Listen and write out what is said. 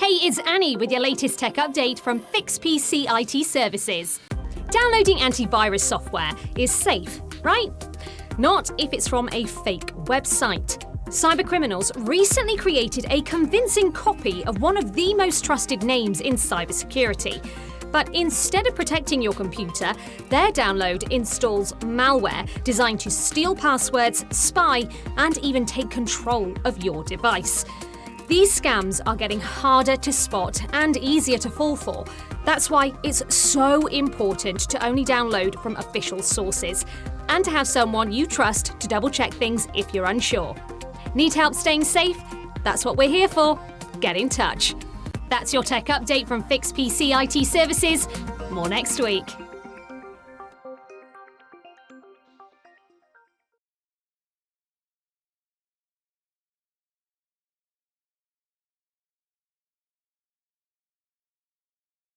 Hey, it's Annie with your latest tech update from Fix PC IT Services. Downloading antivirus software is safe, right? Not if it's from a fake website. Cybercriminals recently created a convincing copy of one of the most trusted names in cybersecurity. But instead of protecting your computer, their download installs malware designed to steal passwords, spy, and even take control of your device. These scams are getting harder to spot and easier to fall for. That's why it's so important to only download from official sources and to have someone you trust to double-check things if you're unsure. Need help staying safe? That's what we're here for. Get in touch. That's your tech update from Fix PC IT Services. More next week.